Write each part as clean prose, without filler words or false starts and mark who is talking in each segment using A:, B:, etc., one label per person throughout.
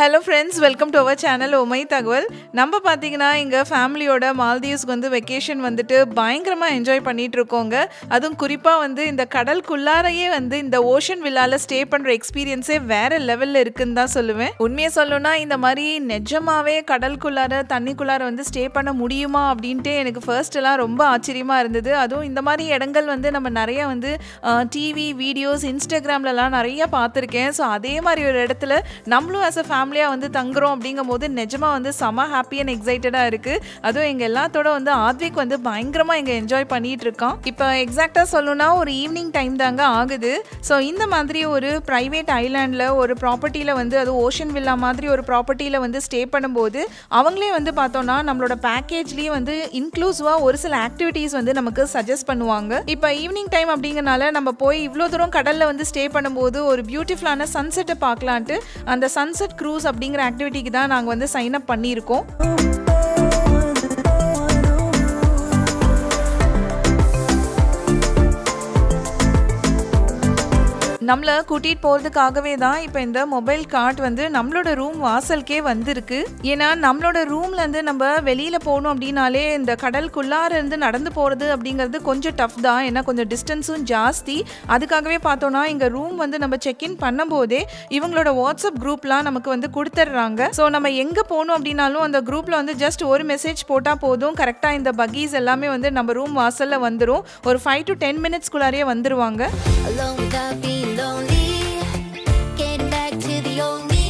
A: Hello friends, welcome to our channel Omai Thagwal. நம்ம பாத்தீங்கன்னா இங்க ஃபேமிலியோட மால்தீவ்ஸ்க்கு வந்து வெக்கேஷன் வந்துட்டு பயங்கரமா என்ஜாய் பண்ணிட்டு இருக்கோங்க. அதுவும் குறிப்பா வந்து இந்த கடலுக்குள்ளாரையே வந்து இந்த ஓஷன் வில்லால ஸ்டே பண்ற எக்ஸ்பீரியன்ஸே வேற லெவல்ல இருக்குன்னு தான் சொல்லுவேன். உண்மையை சொல்லணும்னா இந்த மாதிரி நிஜமாவே கடலுக்குள்ளார தண்ணிக்குள்ளார வந்து ஸ்டே பண்ண முடியுமா அப்படின்ட்டு எனக்கு ஃபர்ஸ்ட் எல்லாம் ரொம்ப ஆச்சரியமா இருந்தது. அதுவும் இந்த மாதிரி இடங்கள் வந்து நம்ம நிறைய வந்து டிவி வீடியோஸ் இன்ஸ்டாகிராம்லலாம் நிறைய பார்த்துருக்கேன். ஸோ அதே மாதிரி ஒரு இடத்துல நம்மளும் ஆஸ் அ ஃபேமிலியாக வந்து தங்குறோம் அப்படிங்கும்போது நிஜமாக வந்து செம ஹாப்பி அண்ட் எக்ஸைட்டடாக இருக்குது. அதுவும் எங்கள் எல்லாத்தோட வந்து ஆத்விக் வந்து பயங்கரமாக இங்கே என்ஜாய் பண்ணிகிட்டு இருக்கான். இப்போ எக்ஸாக்டாக சொல்லணும்னா ஒரு ஈவினிங் டைம் தாங்க ஆகுது. ஸோ இந்த மாதிரி ஒரு ப்ரைவேட் ஐலாண்டில் ஒரு ப்ராப்பர்ட்டியில் வந்து அது ஓஷன் வில்லா மாதிரி ஒரு ப்ராப்பர்ட்டியில் வந்து ஸ்டே பண்ணும்போது அவங்களே வந்து பார்த்தோன்னா நம்மளோட பேக்கேஜ்லேயே வந்து இன்க்ளூசிவாக ஒரு சில ஆக்டிவிட்டீஸ் வந்து நமக்கு சஜஸ்ட் பண்ணுவாங்க. இப்போ ஈவினிங் டைம் அப்படிங்கிறனால நம்ம போய் இவ்வளோ தூரம் கடலில் வந்து ஸ்டே பண்ணும்போது ஒரு பியூட்டிஃபுல்லான சன்செட்டை பார்க்கலான்ட்டு அந்த சன்செட் க்ரூஸ் அப்படிங்கிற ஆக்டிவிட்டிக்கு தான் நாங்கள் வந்து சைன் அப் பண்ணியிருக்கோம். நம்மளை கூட்டிகிட்டு போகிறதுக்காகவே தான் இப்போ இந்த மொபைல் கார்ட் வந்து நம்மளோட ரூம் வாசலுக்கே வந்திருக்கு. ஏன்னா நம்மளோட ரூம்லேருந்து நம்ம வெளியில் போகணும் அப்படின்னாலே இந்த கடலுக்குள்ளார இருந்து நடந்து போகிறது அப்படிங்கிறது கொஞ்சம் டஃப் தான். ஏன்னா கொஞ்சம் டிஸ்டன்ஸும் ஜாஸ்தி. அதுக்காகவே பார்த்தோன்னா இங்கே ரூம் வந்து நம்ம செக்இன் பண்ணும்போதே இவங்களோட வாட்ஸ்அப் குரூப்லாம் நமக்கு வந்து கொடுத்துட்றாங்க. ஸோ நம்ம எங்கே போகணும் அப்படின்னாலும் அந்த குரூப்பில் வந்து ஜஸ்ட் ஒரு மெசேஜ் போட்டால் போதும், கரெக்டாக இந்த பக்கீஸ் எல்லாமே வந்து நம்ம ரூம் வாசலில் வந்துடும். ஒரு 5 to 10 மினிட்ஸ்குள்ளாரையே வந்துடுவாங்க.
B: Lonely, getting back to the old me.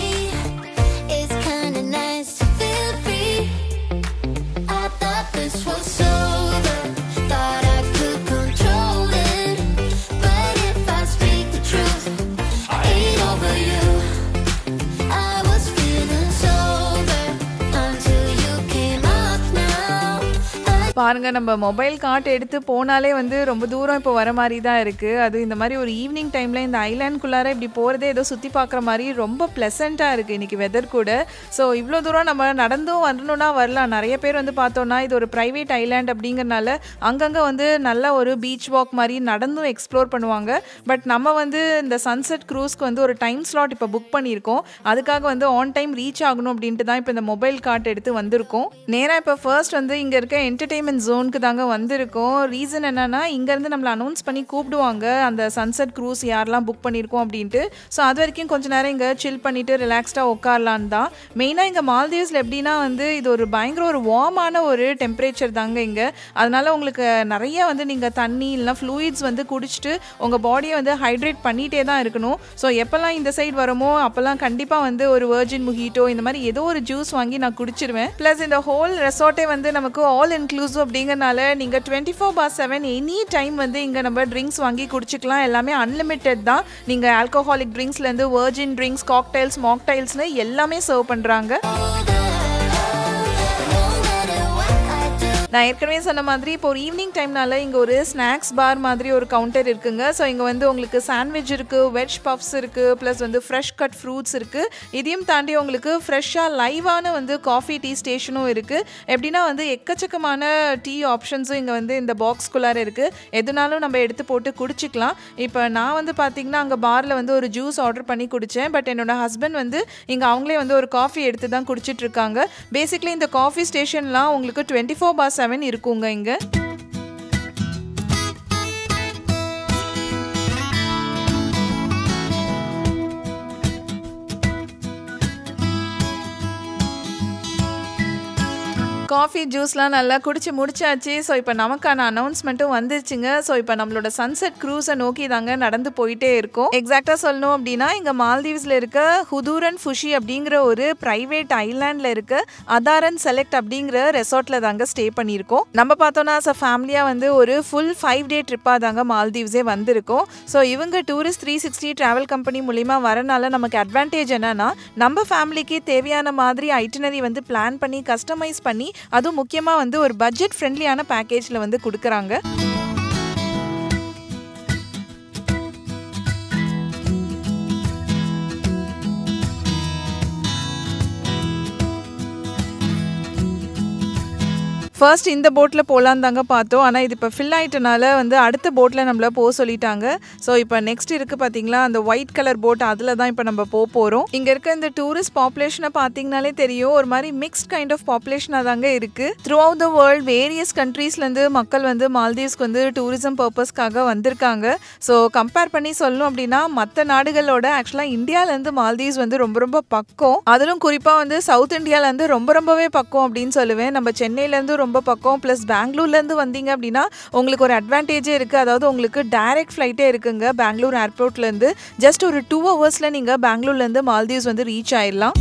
B: It's kinda nice to feel free. I thought this was over, thought I could control it. But if I speak the truth, I ain't over you. I was feeling sober until you came up now.
A: பாருங்க, நம்ம mobile card எடுத்து போனாலே வந்து ரொம்ப தூரம் இப்போ வர மாதிரி தான் இருக்குது. அது இந்த மாதிரி ஒரு ஈவினிங் டைமில் இந்த ஐலாண்ட்குள்ளார இப்படி போகிறதே ஏதோ சுற்றி பார்க்குற மாதிரி ரொம்ப ப்ளசண்ட்டாக இருக்குது இன்றைக்கி வெதர் கூட. ஸோ இவ்வளோ தூரம் நம்ம நடந்தும் வரணுன்னா வரலாம். நிறைய பேர் வந்து பார்த்தோன்னா இது ஒரு ப்ரைவேட் ஐலாண்ட் அப்படிங்கிறனால அங்கங்கே வந்து நல்ல ஒரு பீச் வாக் மாதிரி நடந்தும் எக்ஸ்ப்ளோர் பண்ணுவாங்க. பட் நம்ம வந்து இந்த சன்செட் க்ரூஸ்க்கு வந்து ஒரு டைம் ஸ்லாட் இப்போ புக் பண்ணியிருக்கோம். அதுக்காக வந்து ஆன் டைம் ரீச் ஆகணும் அப்படின்ட்டு தான் இப்போ இந்த மொபைல் கார்ட் எடுத்து வந்திருக்கோம். நேராக இப்போ ஃபர்ஸ்ட் வந்து இங்கே இருக்க என்டர்டெயின்மெண்ட் ஜோனுக்கு தாங்க வந்திருக்கோம். ரீசன் என்னன்னா இங்கேருந்து நம்மளை அனௌன்ஸ் பண்ணி கூப்பிடுவாங்க அந்த சன்செட் க்ரூஸ் யாரெல்லாம் புக் பண்ணியிருக்கோம் அப்படின்ட்டு. ஸோ அது வரைக்கும் கொஞ்ச நேரம் இங்கே சில் பண்ணிவிட்டு ரிலாக்ஸ்டாக உட்காரலான்னு தான். மெயினாக இங்கே மால்தீவ்ஸில் எப்படின்னா வந்து இது ஒரு பயங்கர ஒரு வார்மான ஒரு டெம்பரேச்சர் தாங்க இங்கே. அதனால் உங்களுக்கு நிறைய வந்து நீங்கள் தண்ணி இல்லைனா ஃப்ளூயிட்ஸ் வந்து குடிச்சிட்டு உங்கள் பாடியை வந்து ஹைட்ரேட் பண்ணிகிட்டே தான் இருக்கணும். ஸோ எப்போல்லாம் இந்த சைடு வரமோ அப்போல்லாம் கண்டிப்பாக வந்து ஒரு வெர்ஜின் முஹிட்டோ இந்த மாதிரி ஏதோ ஒரு ஜூஸ் வாங்கி நான் குடிச்சிருவேன். ப்ளஸ் இந்த ஹோல் ரெசார்ட்டே வந்து நமக்கு ஆல் இன்க்ளூசிவ் அப்படிங்கிறனால நீங்கள் 24/7 எனி டைம் வந்து இங்கே நம்ம ட்ரிங்க்ஸ் வாங்கி குடிச்சிக்கலாம். எல்லாமே அன்லிமிட்டெட் தான். நீங்கள் ஆல்கோஹாலிக் ட்ரிங்க்ஸ்லேருந்து வெர்ஜின் ட்ரிங்க்ஸ், காக்டைல்ஸ், மாக்டைல்ஸ்னு எல்லாமே சர்வ் பண்ணுறாங்க. நான் ஏற்கனவே சொன்ன மாதிரி இப்போ ஒரு ஈவினிங் டைம்னால இங்கே ஒரு ஸ்நாக்ஸ் பார் மாதிரி ஒரு கவுண்டர் இருக்குங்க. ஸோ இங்கே வந்து உங்களுக்கு சாண்ட்விச் இருக்குது, வெஜ் பஃப்ஸ் இருக்குது, ப்ளஸ் வந்து ஃப்ரெஷ் கட் ஃப்ரூட்ஸ் இருக்குது. இதையும் தாண்டி உங்களுக்கு ஃப்ரெஷ்ஷாக லைவான வந்து காஃபி டீ ஸ்டேஷனும் இருக்குது. எப்படின்னா வந்து எக்கச்சக்கமான டீ ஆப்ஷன்ஸும் இங்கே வந்து இந்த பாக்ஸ்குள்ளார இருக்குது. எதுனாலும் நம்ம எடுத்து போட்டு குடிச்சிக்கலாம். இப்போ நான் வந்து பார்த்திங்கன்னா அங்கே பாரில் வந்து ஒரு ஜூஸ் ஆர்டர் பண்ணி குடித்தேன். பட் என்னோட ஹஸ்பண்ட் வந்து இங்கே அவங்களே வந்து ஒரு காஃபி எடுத்து தான் குடிச்சிட்ருக்காங்க. பேசிக்லி இந்த காஃபி ஸ்டேஷன்லாம் உங்களுக்கு 24/7 இருக்குங்க இங்க. காஃபி ஜூஸ்லாம் நல்லா குடிச்சு முடிச்சாச்சு. ஸோ இப்போ நமக்கான அனௌன்ஸ்மெண்ட்டும் வந்துருச்சுங்க. ஸோ இப்போ நம்மளோட சன்செட் க்ரூஸை நோக்கி தாங்க நடந்து போயிட்டே இருக்கோம். எக்ஸாக்டாக சொல்லணும் அப்படின்னா இங்கே மால்தீவ்ஸில் இருக்க ஹுதூரன் ஃபுஷி அப்படிங்கிற ஒரு ப்ரைவேட் ஐலாண்டில் இருக்க அதாரன் செலக்ட் அப்படிங்கிற ரெசார்ட்டில் தாங்க ஸ்டே பண்ணியிருக்கோம். நம்ம பார்த்தோன்னா அஸ் அ ஃபேமிலியாக வந்து ஒரு ஃபுல் 5 day ட்ரிப்பாக தாங்க மால்தீவ்ஸே வந்திருக்கோம். ஸோ இவங்க டூரிஸ்ட் 360 ட்ராவல் கம்பெனி மூலிமா வரனால நமக்கு அட்வான்டேஜ் என்னன்னா நம்ம ஃபேமிலிக்கு தேவையான மாதிரி ஐட்டினரி வந்து பிளான் பண்ணி கஸ்டமைஸ் பண்ணி அதுவும் முக்கியமாக வந்து ஒரு பட்ஜெட் ஃப்ரெண்ட்லியான பேக்கேஜில் வந்து கொடுக்குறாங்க. ஃபர்ஸ்ட் இந்த போட்டில் போகலான்னு தாங்க பார்த்தோம். ஆனால் இது இப்போ ஃபில் ஆகிட்டனால வந்து அடுத்த போட்டில் நம்மள போக சொல்லிட்டாங்க. ஸோ இப்போ நெக்ஸ்ட் இருக்குது பார்த்தீங்களா, அந்த ஒயிட் கலர் போட், அதில் தான் இப்போ நம்ம போகிறோம். இங்கே இருக்க இந்த டூரிஸ்ட் பாப்புலேஷனை பார்த்தீங்கனாலே தெரியும், ஒரு மாதிரி மிக்ஸ்ட் கைண்ட் ஆஃப் பாப்புலேஷனாக தாங்க இருக்குது. Throughout the world various கண்ட்ரீஸ்லேருந்து மக்கள் வந்து மால்தீவ்ஸ்க்கு வந்து டூரிசம் பர்பஸ்க்காக வந்திருக்காங்க. ஸோ கம்பேர் பண்ணி சொல்லணும் அப்படின்னா மற்ற நாடுகளோட ஆக்சுவலாக இந்தியாவிலேருந்து மால்தீவ்ஸ் வந்து ரொம்ப ரொம்ப பக்கம். அதிலும் குறிப்பாக வந்து சவுத் இந்தியாவிலேருந்து ரொம்பவே பக்கம் அப்படின்னு சொல்லுவேன். நம்ம சென்னையிலேருந்து ரொம்ப பக்கம், ப்ளஸ் பெங்களூர்லேருந்து வந்தீங்க அப்படின்னா உங்களுக்கு ஒரு அட்வான்டேஜே இருக்குது. அதாவது உங்களுக்கு டைரக்ட் ஃப்ளைட்டே இருக்குங்க பெங்களூர் ஏர்போர்ட்லேருந்து. ஜஸ்ட் ஒரு 2 hours நீங்கள் பெங்களூர்லேருந்து மால்தீவ்ஸ் வந்து ரீச் ஆயிடலாம்.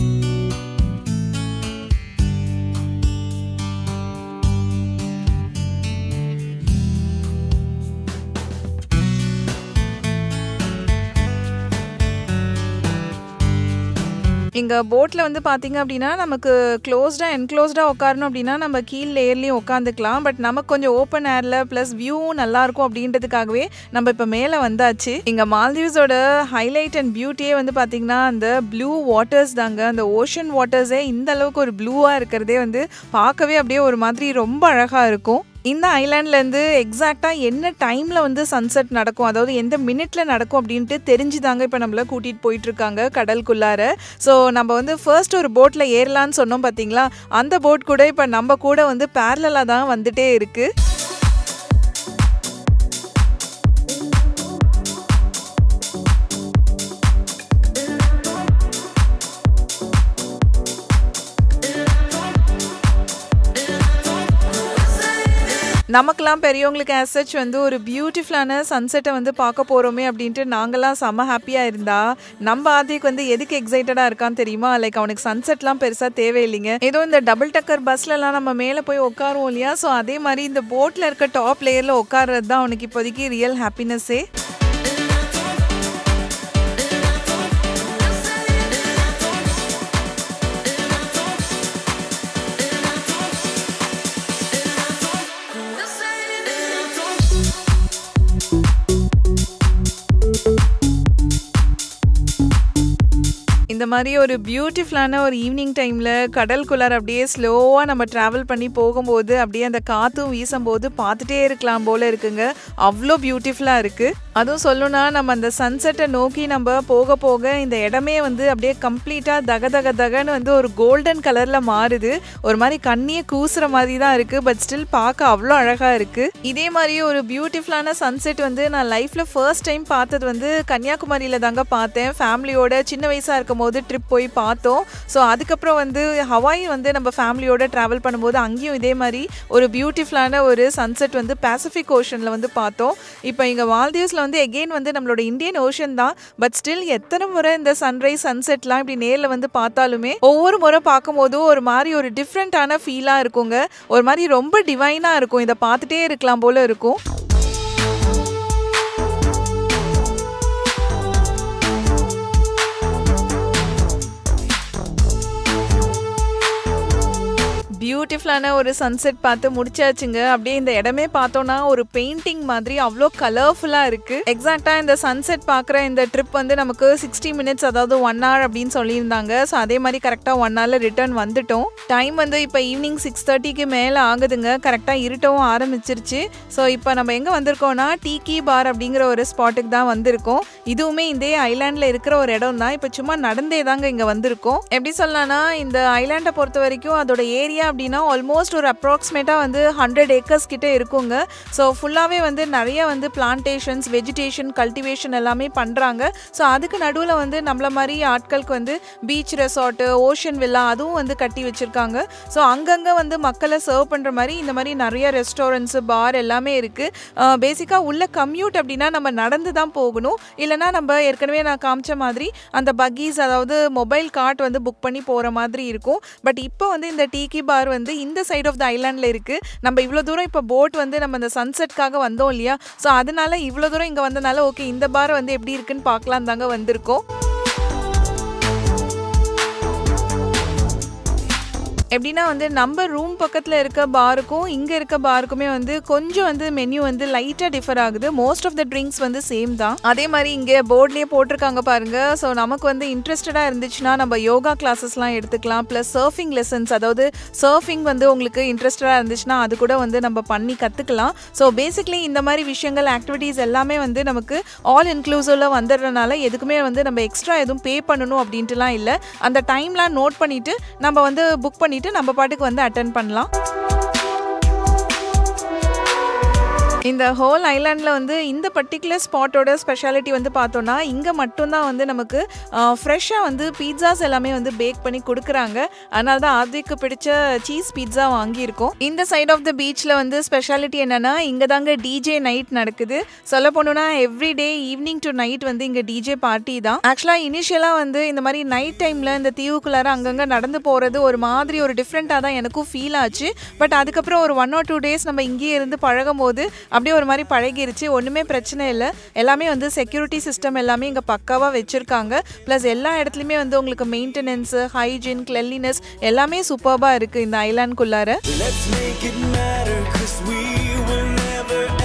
A: இங்கே போட்டில் வந்து பார்த்தீங்க அப்படின்னா நமக்கு என்க்ளோஸ்டாக உட்காரணும் அப்படின்னா நம்ம கீழ் லேயர்லேயும் உட்காந்துக்கலாம். பட் நமக்கு கொஞ்சம் ஓப்பன் ஏரில் ப்ளஸ் வியூவும் நல்லாயிருக்கும் அப்படின்றதுக்காகவே நம்ம இப்போ மேலே வந்தாச்சு. இங்கே மால்தீவ்ஸோட ஹைலைட் அண்ட் பியூட்டியே வந்து பார்த்தீங்கன்னா அந்த ப்ளூ வாட்டர்ஸ் தாங்க. அந்த ஓஷன் வாட்டர்ஸே இந்த அளவுக்கு ஒரு ப்ளூவாக இருக்கிறதே வந்து பார்க்கவே அப்படியே ஒரு மாதிரி ரொம்ப அழகாக இருக்கும். இந்த ஐலாண்ட்லேருந்து எக்ஸாக்டாக என்ன டைமில் வந்து சன்செட் நடக்கும், அதாவது எந்த மினிட்டில் நடக்கும் அப்படின்ட்டு தெரிஞ்சுதாங்க இப்போ நம்மள கூட்டிகிட்டு போயிட்டுருக்காங்க கடலுக்குள்ளார. ஸோ நம்ம வந்து ஃபர்ஸ்ட் ஒரு போட்டில் ஏறலான்னு சொன்னோம் பார்த்தீங்களா, அந்த போட் கூட இப்போ நம்ம கூட வந்து பேரலாக தான் வந்துட்டே இருக்குது. நமக்கெல்லாம் பெரியவங்களுக்கு ஆசச் வந்து ஒரு பியூட்டிஃபுல்லான சன்செட்டை வந்து பார்க்க போகிறோமே அப்படின்ட்டு நாங்கள்லாம் செம்ம ஹாப்பியாக இருந்தா, நம்ம ஆதிக்கு வந்து எதுக்கு எக்ஸைட்டடாக இருக்கான்னு தெரியுமா? லைக் அவனுக்கு சன்செட்லாம் பெருசாக தேவையில்லைங்க. ஏதோ இந்த டபுள் டக்கர் பஸ்லலாம் நம்ம மேலே போய் உட்காருவோம் இல்லையா, ஸோ அதே மாதிரி இந்த போட்டில் இருக்க டாப் லேயரில் உட்கார்றது தான் அவனுக்கு இப்போதைக்கு ரியல் ஹாப்பினஸ்ஸே. இந்த மாதிரி ஒரு பியூட்டிஃபுல்லான ஒரு ஈவினிங் டைமில் கடலுக்குள்ளார அப்படியே ஸ்லோவாக நம்ம ட்ராவல் பண்ணி போகும்போது அப்படியே அந்த காற்றும் வீசும்போது பார்த்துட்டே இருக்கலாம் போல் இருக்குங்க. அவ்வளோ பியூட்டிஃபுல்லாக இருக்குது. அதுவும் சொல்லணும்னா நம்ம அந்த சன்செட்டை நோக்கி நம்ம போக போக இந்த இடமே வந்து அப்படியே கம்ப்ளீட்டாக தகன்னு வந்து ஒரு கோல்டன் கலரில் மாறுது. ஒரு மாதிரி கண்ணியை கூசுகிற மாதிரி தான் இருக்குது, பட் ஸ்டில் பார்க்க அவ்வளோ அழகாக இருக்குது. இதே மாதிரி ஒரு பியூட்டிஃபுல்லான சன்செட் வந்து நான் லைஃப்பில் ஃபர்ஸ்ட் டைம் பார்த்தது வந்து கன்னியாகுமரியில் தாங்க பார்த்தேன். ஃபேமிலியோட சின்ன வயசாக இருக்கும் போது ட்ரிப் போய் பார்த்தோம். ஸோ அதுக்கப்புறம் வந்து ஹவாய் வந்து நம்ம ஃபேமிலியோட ட்ராவல் பண்ணும்போது அங்கேயும் இதே மாதிரி ஒரு பியூட்டிஃபுல்லான ஒரு சன்செட் வந்து பசிபிக் ஓஷனில் வந்து பார்த்தோம். இப்போ இங்கே மால்தீவ்ஸில் வந்து எகெயின் வந்து நம்மளோட இந்தியன் ஓஷன் தான், பட் ஸ்டில் எத்தனை முறை இந்த சன்ரைஸ் சன்செட்லாம் இப்படி நேரில் வந்து பார்த்தாலுமே ஒவ்வொரு முறை பார்க்கும்போதும் ஒரு மாதிரி ஒரு டிஃப்ரெண்ட்டான ஃபீலாக இருக்குங்க. ஒரு மாதிரி ரொம்ப டிவைனாக இருக்கும், இதை பார்த்துட்டே இருக்கலாம் போல இருக்கும். பியூட்டிஃபுல்லான ஒரு சன்செட் பார்த்து முடிச்சாச்சுங்க. அப்படியே இந்த இடமே பார்த்தோன்னா ஒரு பெயிண்டிங் மாதிரி அவ்வளோ கலர்ஃபுல்லாக இருக்குது. எக்ஸாக்டாக இந்த சன்செட் பார்க்குற இந்த ட்ரிப் வந்து நமக்கு 60 minutes, அதாவது 1 hour அப்படின்னு சொல்லியிருந்தாங்க. ஸோ அதே மாதிரி கரெக்டாக 1 hourல ரிட்டர்ன் வந்துட்டோம். டைம் வந்து இப்போ ஈவினிங் 6:30க்கு மேலே ஆகுதுங்க. கரெக்டாக இருட்டவும் ஆரம்பிச்சிருச்சு. ஸோ இப்போ நம்ம எங்கே வந்திருக்கோம்னா டீக்கி பார் அப்படிங்கிற ஒரு ஸ்பாட்டுக்கு தான் வந்திருக்கோம். இதுவுமே இந்த ஐலாண்டில் இருக்கிற ஒரு இடம் தான். இப்போ சும்மா நடந்தே தாங்க இங்கே வந்திருக்கோம். எப்படி சொல்லலாம்னா இந்த ஐலாண்டை பொறுத்த வரைக்கும் அதோட ஏரியா அப்படின்னா ஆல்மோஸ்ட் ஒரு அப்ராக்சிமேட்டாக வந்து 100 acres கிட்ட இருக்குங்க. ஸோ ஃபுல்லாகவே வந்து நிறைய வந்து பிளான்டேஷன்ஸ், வெஜிடேஷன், கல்டிவேஷன் எல்லாமே பண்ணுறாங்க. ஸோ அதுக்கு நடுவில் வந்து நம்மள மாதிரி ஆட்களுக்கு வந்து பீச் ரெசார்ட்டு, ஓஷன் வில்லா அதுவும் வந்து கட்டி வச்சுருக்காங்க. ஸோ அங்கங்கே வந்து மக்களை சர்வ் பண்ணுற மாதிரி இந்த மாதிரி நிறைய ரெஸ்டாரண்ட்ஸு, பார் எல்லாமே இருக்குது. பேசிக்காக உள்ள கம்யூட் அப்படின்னா நம்ம நடந்து தான் போகணும். இல்லைனா நம்ம ஏற்கனவே நான் காமிச்ச மாதிரி அந்த பக்கீஸ், அதாவது மொபைல் கார்ட் வந்து புக் பண்ணி போகிற மாதிரி இருக்கும். பட் இப்போ வந்து இந்த டீக்கி பார் வந்து இந்த சைட் ஆஃப் த ஐலாண்டில் இருக்குது. நம்ம இவ்வளோ தூரம் இப்போ போட் வந்து நம்ம இந்த சன்செட்காக வந்தோம் இல்லையா, ஸோ அதனால இவ்வளோ தூரம் இங்கே வந்தனால ஓகே இந்த பார் வந்து எப்படி இருக்குன்னு பார்க்கலாம் தாங்க வந்திருக்கோம். எப்படின்னா வந்து நம்ம ரூம் பக்கத்தில் இருக்க பாருக்கும் இங்கே இருக்க பாருக்குமே வந்து கொஞ்சம் வந்து மெனு வந்து லைட்டாக டிஃபர் ஆகுது. மோஸ்ட் ஆஃப் த ட்ரிங்க்ஸ் வந்து சேம் தான். அதே மாதிரி இங்கே போர்ட்லேயே போட்டிருக்காங்க பாருங்க. ஸோ நமக்கு வந்து இன்ட்ரெஸ்டடாக இருந்துச்சுன்னா நம்ம யோகா கிளாஸஸ்லாம் எடுத்துக்கலாம். ப்ளஸ் சர்ஃபிங் லெசன்ஸ், அதாவது சர்ஃபிங் வந்து உங்களுக்கு இன்ட்ரெஸ்டடாக இருந்துச்சுன்னா அது கூட வந்து நம்ம பண்ணி கற்றுக்கலாம். ஸோ பேசிக்லி இந்த மாதிரி விஷயங்கள் ஆக்டிவிட்டீஸ் எல்லாமே வந்து நமக்கு ஆல் இன்க்ளூசிவ்ல வந்துடுறதுனால எதுக்குமே வந்து நம்ம எக்ஸ்ட்ரா எதுவும் பே பண்ணணும் அப்படின்ட்டுலாம் இல்லை. அந்த டைம்லாம் நோட் பண்ணிவிட்டு நம்ம வந்து புக் பண்ணிவிட்டு நம்ம பாட்டுக்கு வந்து அட்டென்ட் பண்ணலாம். இந்த ஹோல் ஐலாண்டில் வந்து இந்த பர்டிகுலர் ஸ்பாட்டோட ஸ்பெஷாலிட்டி வந்து பார்த்தோன்னா இங்கே மட்டும்தான் வந்து நமக்கு ஃப்ரெஷ்ஷாக வந்து பீட்சாஸ் எல்லாமே வந்து பேக் பண்ணி கொடுக்குறாங்க. அதனால தான் அதுக்கு பிடிச்ச சீஸ் பீட்சா வாங்கியிருக்கோம். இந்த சைட் ஆஃப் த பீச்சில் வந்து ஸ்பெஷாலிட்டி என்னென்னா இங்கே தாங்க டிஜே நைட் நடக்குது. சொல்ல போனோன்னா every day evening to night வந்து இங்கே டிஜே பார்ட்டி தான். ஆக்சுவலாக இனிஷியலாக வந்து இந்த மாதிரி நைட் டைமில் இந்த தீவுக்குள்ளார அங்கங்கே நடந்து போகிறது ஒரு மாதிரி ஒரு டிஃப்ரெண்ட்டாக தான் எனக்கும் ஃபீல் ஆச்சு. பட் அதுக்கப்புறம் ஒரு 1 or 2 days நம்ம இங்கேயே இருந்து பழகும் போது அப்படியே ஒரு மாதிரி பழகிருச்சு. ஒன்றுமே பிரச்சனை இல்லை. எல்லாமே வந்து செக்யூரிட்டி சிஸ்டம் எல்லாமே இங்கே பக்காவாக வச்சுருக்காங்க. ப்ளஸ் எல்லா இடத்துலையுமே வந்து உங்களுக்கு மெயின்டெனன்ஸு, ஹைஜீன், கிளென்லினஸ் எல்லாமே சூப்பராக இருக்குது இந்த ஐலாண்டுக்குள்ளார.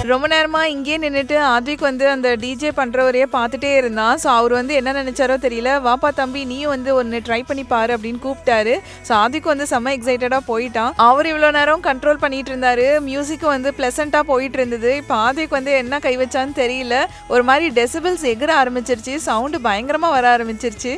A: ரொம்ப நேரமாக இங்கேயே நின்றுட்டு ஆத்விக் வந்து அந்த டிஜே பண்ணுறவரையே பார்த்துட்டே இருந்தான். ஸோ அவர் வந்து என்ன நினச்சாரோ தெரியல, வாப்பா தம்பி நீயும் வந்து ஒன்று ட்ரை பண்ணி பாரு அப்படின்னு கூப்பிட்டாரு. ஸோ ஆத்விக் வந்து செம்ம எக்ஸைட்டடாக போயிட்டான். அவர் இவ்வளோ நேரம் கண்ட்ரோல் பண்ணிட்டு இருந்தாரு. மியூசிக்கும் வந்து ப்ளசண்ட்டாக போயிட்டு இருந்தது. இப்போ ஆத்விக் வந்து என்ன கை வச்சான்னு தெரியல, ஒரு மாதிரி டெசிபிள்ஸ் எகிற ஆரம்பிச்சிருச்சு. சவுண்டு பயங்கரமாக வர ஆரம்பிச்சிருச்சு.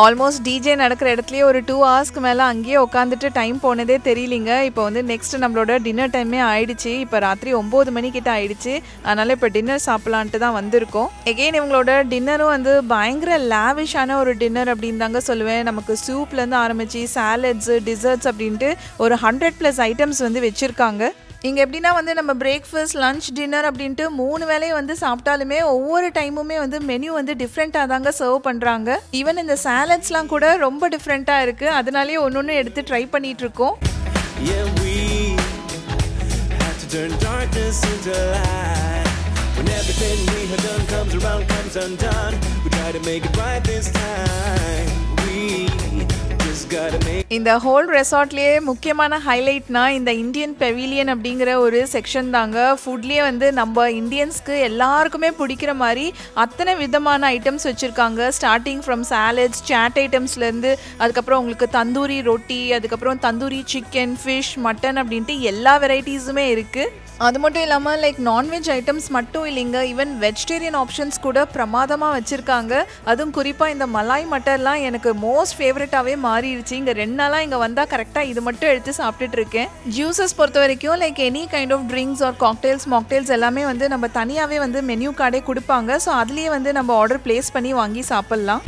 A: ஆல்மோஸ்ட் டிஜே நடக்கிற இடத்துலயே ஒரு 2 hours மேலே அங்கேயே உட்காந்துட்டு டைம் போனதே தெரியலிங்க. இப்போ வந்து நெக்ஸ்ட் நம்மளோட டின்னர் டைமே ஆயிடுச்சு. இப்போ ராத்திரி 9 மணிக்கிட்ட ஆயிடுச்சு. அதனால இப்போ டின்னர் சாப்பிடலான்ட்டு தான் வந்திருக்கோம். எகெயின் இவங்களோட டின்னரும் வந்து பயங்கர லேவிஷான ஒரு டின்னர் அப்படின்னு தாங்க சொல்லுவேன். நமக்கு சூப்லேருந்து ஆரம்பிச்சு சாலட்ஸு, டிசர்ட்ஸ் அப்படின்ட்டு ஒரு 100+ ஐட்டம்ஸ் வந்து வச்சுருக்காங்க. இங்கே எப்படின்னா வந்து நம்ம பிரேக்ஃபாஸ்ட், லஞ்ச், டின்னர் அப்படின்ட்டு 3 வேளையும் வந்து சாப்பிட்டாலுமே ஒவ்வொரு டைமுமே வந்து மெனு வந்து டிஃப்ரெண்ட்டாக தாங்க சர்வ் பண்ணுறாங்க. ஈவன் இந்த சாலட்ஸ்லாம் கூட ரொம்ப டிஃப்ரெண்ட்டாக இருக்குது. அதனாலேயே ஒன்று எடுத்து ட்ரை பண்ணிட்டு இருக்கோம். இந்த ஹோல் ரெசார்ட்லயே முக்கியமான ஹைலைட்னா இந்த இந்தியன் பெவிலியன் அப்படிங்கிற ஒரு செக்ஷன் தாங்க. ஃபுட்லயே வந்து நம்ம இந்தியன்ஸ்க்கு எல்லாருக்குமே பிடிக்கிற மாதிரி அத்தனை விதமான ஐட்டம்ஸ் வச்சுருக்காங்க. ஸ்டார்டிங் ஃப்ரம் சாலட்ஸ், சாட் ஐட்டம்ஸ்லேருந்து அதுக்கப்புறம் உங்களுக்கு தந்தூரி ரொட்டி, அதுக்கப்புறம் தந்தூரி சிக்கன், ஃபிஷ், மட்டன் அப்படின்ட்டு எல்லா வெரைட்டிஸுமே இருக்குது. அது மட்டும் இல்லாமல் லைக் நான்வெஜ் ஐட்டம்ஸ் மட்டும் இல்லைங்க, ஈவன் வெஜிடேரியன் ஆப்ஷன்ஸ் கூட பிரமாதமாக வச்சுருக்காங்க. அதுவும் குறிப்பாக இந்த மலாய் மட்டர்லாம் எனக்கு மோஸ்ட் ஃபேவரட்டாகவே மாறிடுச்சு. இங்கே 2 நாளாக இங்கே வந்தால் கரெக்டாக இது மட்டும் எடுத்து சாப்பிட்டுட்டு இருக்கேன். ஜூஸஸ் பொறுத்த வரைக்கும் like any kind of drinks or cocktails, mocktails எல்லாமே வந்து நம்ம தனியாகவே வந்து மெனு கார்டே கொடுப்பாங்க. ஸோ அதுலேயே வந்து நம்ம ஆர்டர் ப்ளேஸ் பண்ணி வாங்கி சாப்பிட்லாம்.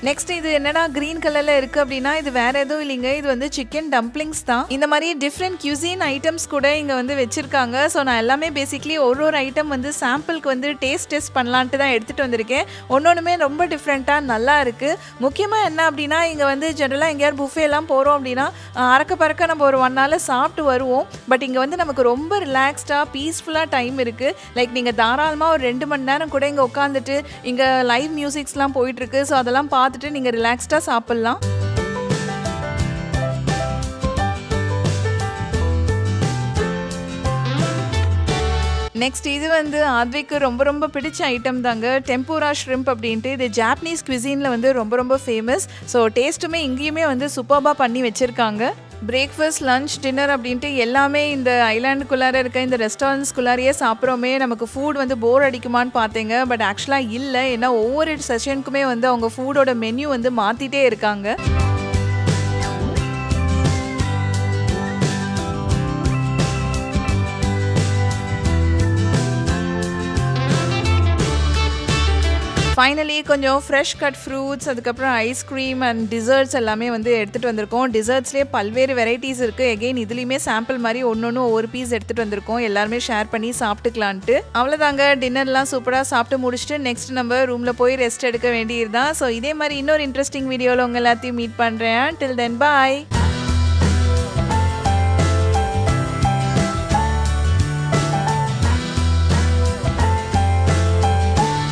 A: நெக்ஸ்ட் இது என்னடா கிரீன் கலர்ல இருக்கு அப்படின்னா இது வேற எதுவும் இல்லைங்க, இது வந்து சிக்கன் டம்ப்ளிங்ஸ் தான். இந்த மாதிரி டிஃப்ரெண்ட் கியூசின் ஐட்டம்ஸ் கூட இங்க வந்து வச்சிருக்காங்க. ஸோ நான் எல்லாமே பேசிக்லி ஒரு ஐட்டம் வந்து சாம்பிளுக்கு வந்து டெஸ்ட் பண்ணலான்ட்டு தான் எடுத்துட்டு வந்திருக்கேன். ஒன்னொன்றுமே ரொம்ப டிஃப்ரெண்ட்டாக நல்லா இருக்கு. முக்கியமாக என்ன அப்படின்னா இங்கே வந்து ஜென்ரலாக எங்கேயாவது புஃபே எல்லாம் போகிறோம் அப்படின்னா அறக்க பறக்க நம்ம ஒரு 1 hour சாப்பிட்டு வருவோம். பட் இங்கே வந்து நமக்கு ரொம்ப ரிலாக்ஸ்டாக பீஸ்ஃபுல்லாக டைம் இருக்குது. லைக் நீங்கள் தாராளமாக ஒரு 2 மணி நேரம் கூட இங்கே உட்காந்துட்டு இங்கே லைவ் மியூசிக்ஸ்லாம் போயிட்டுருக்கு. ஸோ அதெல்லாம் பார்த்துட்டு நீங்கள் ரிலாக்ஸ்டாக சாப்பிட்லாம். நெக்ஸ்ட் இது வந்து ஆத்விக்கு ரொம்ப பிடிச்ச ஐட்டம் தாங்க, டெம்பூரா ஷ்ரிம்ப் அப்படின்ட்டு. இது ஜாப்பனீஸ் குவிசீனில் வந்து ரொம்ப ஃபேமஸ். ஸோ டேஸ்ட்டுமே இங்கேயுமே வந்து சூப்பராக பண்ணி வச்சுருக்காங்க. பிரேக்ஃபாஸ்ட், லஞ்ச், டின்னர் அப்படின்ட்டு எல்லாமே இந்த ஐலாண்டுக்குள்ளார இருக்க இந்த ரெஸ்டாரண்ட்ஸ்குள்ளாரையே சாப்பிட்றோமே. நமக்கு ஃபுட் வந்து போர் அடிக்குமான்னு பார்த்தேங்க. பட் ஆக்சுவலாக இல்லை. ஏன்னா ஒவ்வொரு செஷனுக்குமே வந்து அவங்க ஃபுட்டோட மெனு வந்து மாற்றிட்டே இருக்காங்க. ஃபைனலி கொஞ்சம் ஃப்ரெஷ் கட் ஃப்ரூட்ஸ், அதுக்கப்புறம் ஐஸ்கிரீம் அண்ட் டிசர்ட்ஸ் எல்லாமே வந்து எடுத்துகிட்டு வந்திருக்கோம். டிசர்ட்ஸ்லேயே பல்வேறு வெரைட்டிஸ் இருக்குது. எகெயின் இதுலேயுமே சாம்பிள் மாதிரி ஒவ்வொரு பீஸ் எடுத்துகிட்டு வந்திருக்கோம். எல்லாருமே ஷேர் பண்ணி சாப்பிட்டுக்கலான்ட்டு. அவ்வளோதாங்க, டின்னர்லாம் சூப்பராக சாப்பிட்டு முடிச்சுட்டு நெக்ஸ்ட் நம்ம ரூமில் போய் ரெஸ்ட் எடுக்க வேண்டியது தான். ஸோ இதே மாதிரி இன்னொரு இன்ட்ரெஸ்டிங் வீடியோவில் உங்கள் எல்லாத்தையும் மீட் பண்ணுறேன். டில் தென் பாய்.